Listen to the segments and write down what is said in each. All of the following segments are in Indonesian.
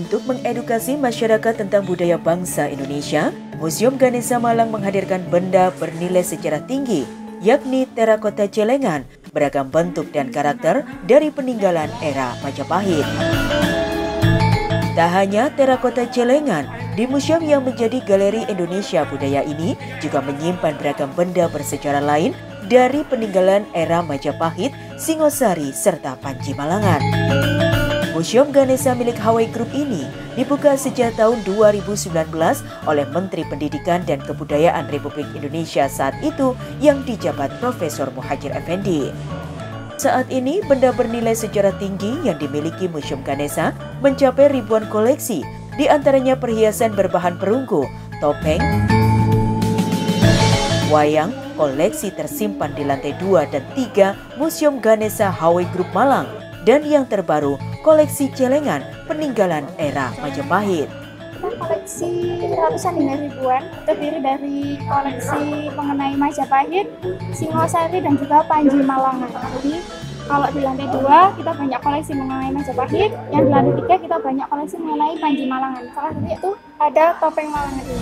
Untuk mengedukasi masyarakat tentang budaya bangsa Indonesia, Museum Ganesha Malang menghadirkan benda bernilai sejarah tinggi, yakni terakota celengan, beragam bentuk dan karakter dari peninggalan era Majapahit. Tak hanya terakota celengan, di museum yang menjadi Galeri Indonesia Budaya ini juga menyimpan beragam benda bersejarah lain dari peninggalan era Majapahit, Singosari, serta Panji Malangan. Museum Ganesha milik Hawaii Group ini dibuka sejak tahun 2019 oleh Menteri Pendidikan dan Kebudayaan Republik Indonesia saat itu yang dijabat Profesor Muhadjir Effendi. Saat ini, benda bernilai sejarah tinggi yang dimiliki Museum Ganesha mencapai ribuan koleksi, di antaranya perhiasan berbahan perunggu, topeng, wayang, koleksi tersimpan di lantai 2 dan 3 Museum Ganesha Hawaii Group Malang, dan yang terbaru, koleksi celengan peninggalan era Majapahit. Koleksi ratusan hingga ribuan, terdiri dari koleksi mengenai Majapahit, Singosari, dan juga Panji Malangan. Jadi kalau di lantai 2 kita banyak koleksi mengenai Majapahit, yang di lantai 3 kita banyak koleksi mengenai Panji Malangan. Salah satunya itu ada topeng Malangan ini.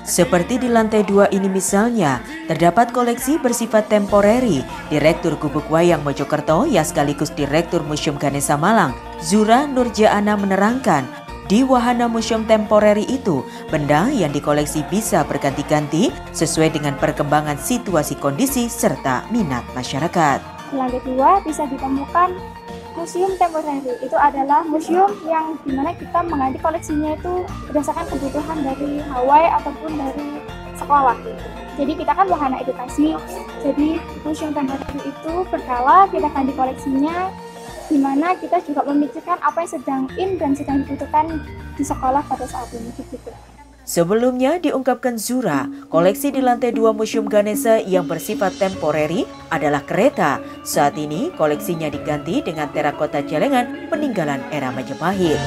Seperti di lantai 2 ini misalnya, terdapat koleksi bersifat temporeri. Direktur Gubuk Wayang Mojokerto yang sekaligus Direktur Museum Ganesha Malang, Zura Nurjaana menerangkan, di wahana museum temporeri itu, benda yang dikoleksi bisa berganti-ganti sesuai dengan perkembangan situasi kondisi serta minat masyarakat. Di lantai 2 bisa ditemukan museum temporeri. Itu adalah museum yang dimana kita mengganti koleksinya itu berdasarkan kebutuhan dari Hawaii ataupun dari sekolah. Jadi kita kan wahana edukasi, jadi museum temporeri itu berkala kita ganti koleksinya, dimana kita juga memikirkan apa yang sedang in dan sedang dibutuhkan di sekolah pada saat ini. Begitu. Sebelumnya diungkapkan Zura, koleksi di lantai 2 Museum Ganesha yang bersifat temporeri adalah kereta. Saat ini koleksinya diganti dengan terakota celengan peninggalan era Majapahit.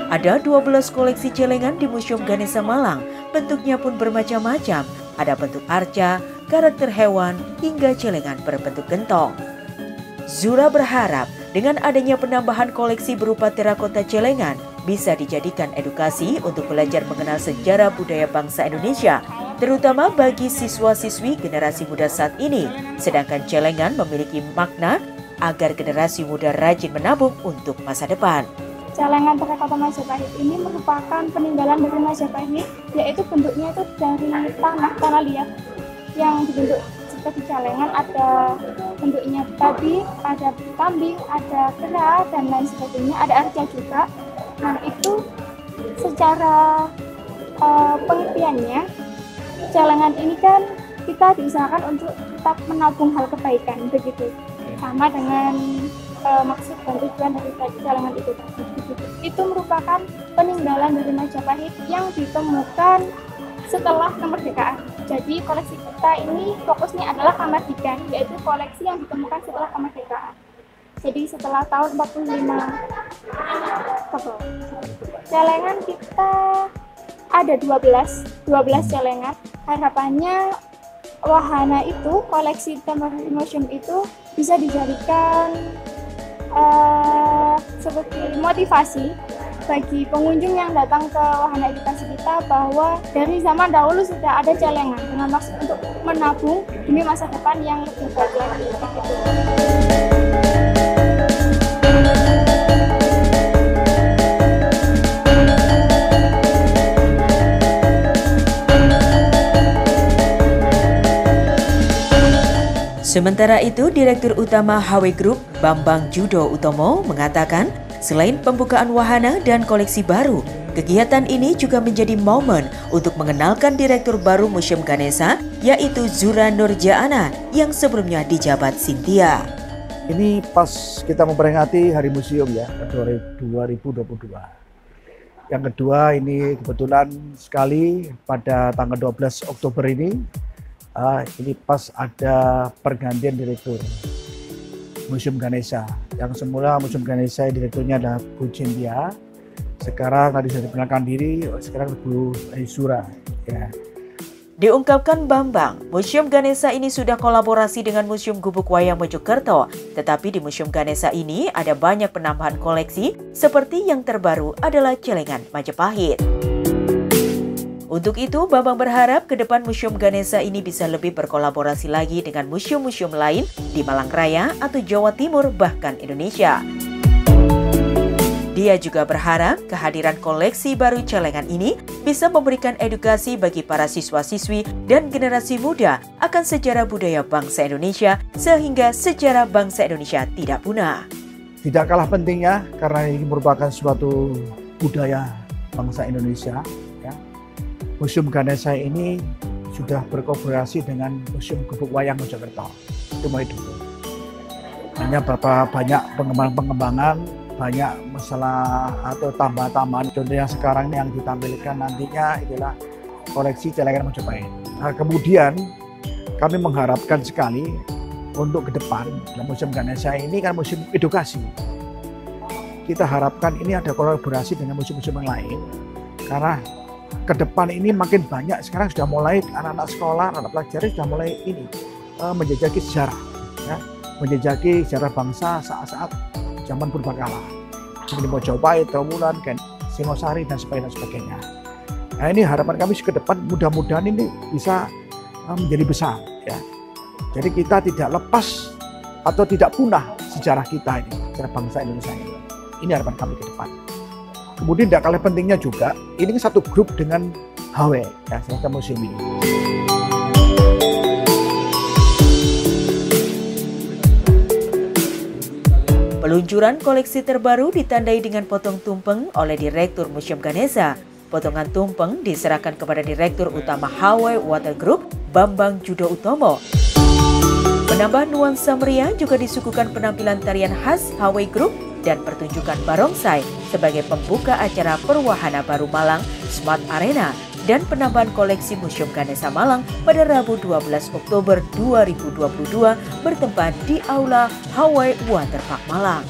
Ada 12 koleksi celengan di Museum Ganesha Malang, bentuknya pun bermacam-macam. Ada bentuk arca, karakter hewan, hingga celengan berbentuk gentong. Zura berharap dengan adanya penambahan koleksi berupa terakota celengan bisa dijadikan edukasi untuk belajar mengenal sejarah budaya bangsa Indonesia, terutama bagi siswa-siswi generasi muda saat ini. Sedangkan celengan memiliki makna agar generasi muda rajin menabung untuk masa depan. Celengan terakota Majapahit ini merupakan peninggalan dari Majapahit, yaitu bentuknya itu dari tanah liat yang dibentuk seperti celengan, ada bentuknya babi, ada kambing, ada kera, dan lain sebagainya, ada arca juga. Nah itu secara pengertiannya, celengan ini kan kita diusahakan untuk tetap menabung hal kebaikan, begitu. Sama dengan maksud dan tujuan dari celengan itu tadi. Itu merupakan peninggalan dari Majapahit yang ditemukan setelah kemerdekaan. Jadi koleksi kita ini fokusnya adalah kemerdekaan, yaitu koleksi yang ditemukan setelah kemerdekaan. Jadi setelah tahun 45 celengan kita ada 12 celengan. Harapannya wahana itu, koleksi temporary museum itu bisa dijadikan seperti motivasi bagi pengunjung yang datang ke wahana edukasi kita, bahwa dari zaman dahulu sudah ada celengan dengan maksud untuk menabung demi masa depan yang lebih baik lagi. Sementara itu, Direktur Utama Hawaii Group Bambang Judo Utomo mengatakan, selain pembukaan wahana dan koleksi baru, kegiatan ini juga menjadi momen untuk mengenalkan Direktur baru Museum Ganesha, yaitu Zura Nurjaana yang sebelumnya dijabat Cynthia. Ini pas kita memperingati Hari Museum ya, 2022. Yang kedua, ini kebetulan sekali pada tanggal 12 Oktober ini pas ada pergantian direktur. Museum Ganesha. Yang semula Museum Ganesha direkturnya adalah Bu Cynthia. Sekarang tadi sudah diperkenalkan diri, sekarang Bu Zura. Ya. Diungkapkan Bambang, Museum Ganesha ini sudah kolaborasi dengan Museum Gubuk Wayang Mojokerto. Tetapi di Museum Ganesha ini ada banyak penambahan koleksi, seperti yang terbaru adalah celengan Majapahit. Untuk itu, Bambang berharap ke depan Museum Ganesha ini bisa lebih berkolaborasi lagi dengan museum-museum lain di Malang Raya atau Jawa Timur bahkan Indonesia. Dia juga berharap kehadiran koleksi baru celengan ini bisa memberikan edukasi bagi para siswa-siswi dan generasi muda akan sejarah budaya bangsa Indonesia sehingga sejarah bangsa Indonesia tidak punah. Tidak kalah pentingnya karena ini merupakan suatu budaya bangsa Indonesia. Ya. Museum Ganesha ini sudah berkolaborasi dengan Museum Gubuk Wayang Mojokerto. Itu mulai dulu. Hanya banyak pengembangan, banyak masalah atau tambah-tambahan. Contoh yang sekarang yang ditampilkan nantinya adalah koleksi celengan Majapahit. Nah, kemudian kami mengharapkan sekali untuk ke depan Museum Ganesha ini kan museum edukasi. Kita harapkan ini ada kolaborasi dengan museum-museum yang lain karena ke depan ini makin banyak. Sekarang sudah mulai anak-anak sekolah, anak pelajar sudah mulai ini menjajaki sejarah, ya, menjajaki sejarah bangsa saat-saat zaman purbakala, seperti Majapahit, Trawulan, Singosari dan sebagainya. Nah, ini harapan kami ke depan mudah-mudahan ini bisa menjadi besar, ya. Jadi kita tidak lepas atau tidak punah sejarah kita ini, sejarah bangsa Indonesia ini. Ini harapan kami ke depan. Kemudian tidak kalah pentingnya juga, ini satu grup dengan HW, ya, serta museum ini. Peluncuran koleksi terbaru ditandai dengan potong tumpeng oleh Direktur Museum Ganesha. Potongan tumpeng diserahkan kepada Direktur Utama HW Water Group, Bambang Judo Utomo. Menambah nuansa meriah juga disuguhkan penampilan tarian khas HW Group dan pertunjukan barongsai sebagai pembuka acara Perwahana Baru Malang Smart Arena dan penambahan koleksi Museum Ganesha Malang pada Rabu 12 Oktober 2022 bertempat di Aula Hawaii Waterpark Malang.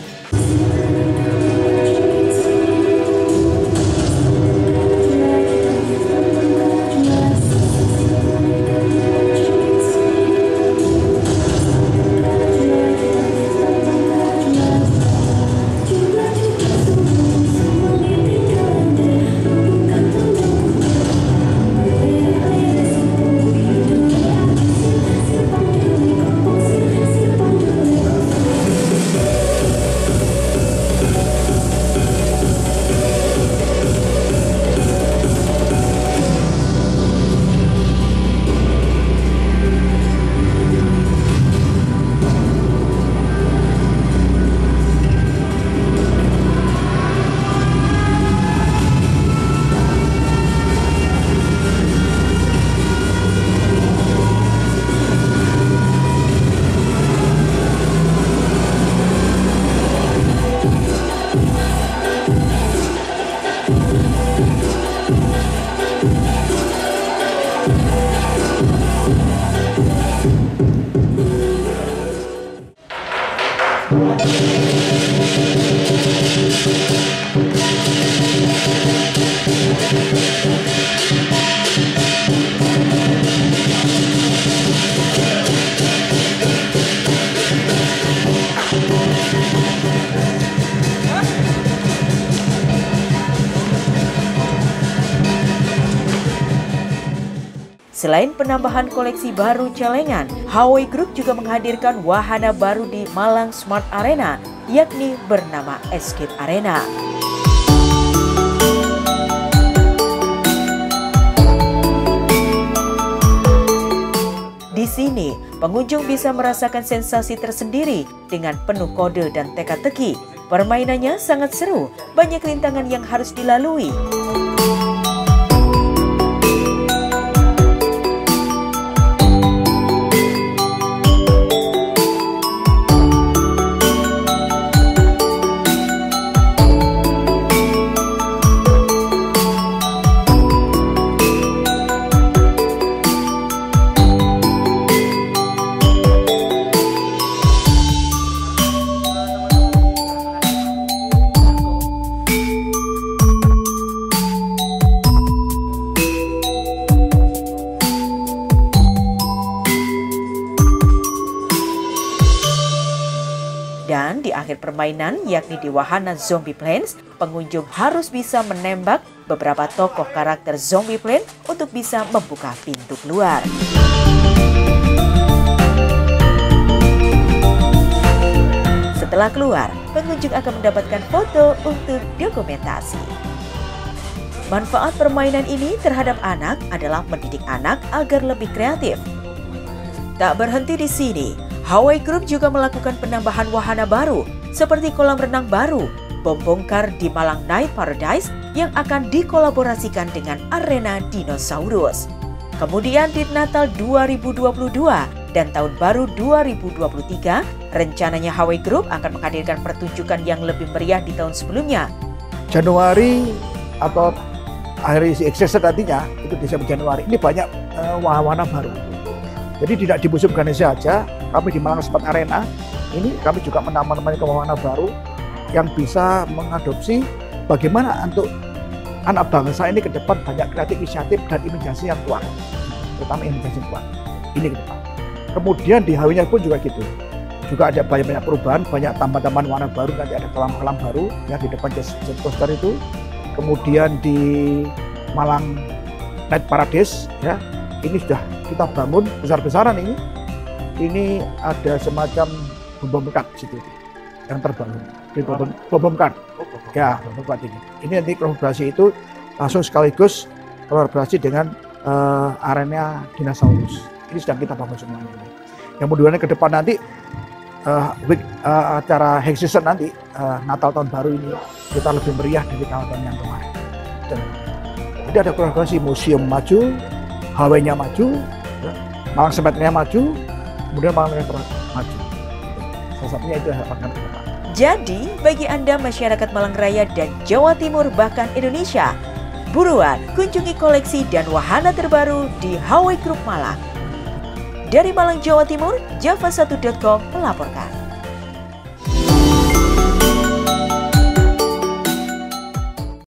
Selain penambahan koleksi baru celengan, HW Group juga menghadirkan wahana baru di Malang Smart Arena, yakni bernama Escape Arena. Di sini, pengunjung bisa merasakan sensasi tersendiri dengan penuh kode dan teka-teki. Permainannya sangat seru, banyak rintangan yang harus dilalui. Dan di akhir permainan, yakni di wahana Zombie Plains, pengunjung harus bisa menembak beberapa tokoh karakter Zombie Plains untuk bisa membuka pintu keluar. Setelah keluar, pengunjung akan mendapatkan foto untuk dokumentasi. Manfaat permainan ini terhadap anak adalah mendidik anak agar lebih kreatif. Tak berhenti di sini, Hawaii Group juga melakukan penambahan wahana baru seperti kolam renang baru, bom bongkar di Malang Night Paradise yang akan dikolaborasikan dengan arena dinosaurus. Kemudian di Natal 2022 dan Tahun Baru 2023, rencananya Hawaii Group akan menghadirkan pertunjukan yang lebih meriah di tahun sebelumnya. Januari atau akhir season nantinya, itu Desember Januari, ini banyak wahana baru. Jadi tidak di Museum Ganesha saja, kami di Malang Sport Arena, ini kami juga menambah wahana baru yang bisa mengadopsi bagaimana untuk anak bangsa ini ke depan banyak kreatif inisiatif dan imajinasi yang kuat, terutama imajinasi yang kuat. Ini ke depan. Kemudian di Hawaii pun juga gitu, juga ada banyak perubahan, banyak tambahan warna baru, nanti ada kolam-kolam baru ya di depan jet coaster itu. Kemudian di Malang Night Paradise ya, ini sudah kita bangun besar-besaran ini. Ini ada semacam bom kart di situ yang terbangun. Bom kart. Ya, bom kart ini. Ini nanti kolaborasi itu langsung sekaligus kolaborasi dengan arena dinosaurus. Ini sedang kita bangun semuanya ini. Yang mudah-mudahan ke depan nanti acara High Season nanti Natal tahun baru ini kita lebih meriah dari tahun-tahun yang kemarin. Dan jadi ada kolaborasi museum maju, Hawaii-nya maju, Malang Sport-nya maju, kemudian Malang maju. Salah satunya itu harapan ke depan. Jadi, bagi Anda masyarakat Malang Raya dan Jawa Timur bahkan Indonesia, buruan kunjungi koleksi dan wahana terbaru di Hawaii Group Malang. Dari Malang, Jawa Timur, Java1.com melaporkan.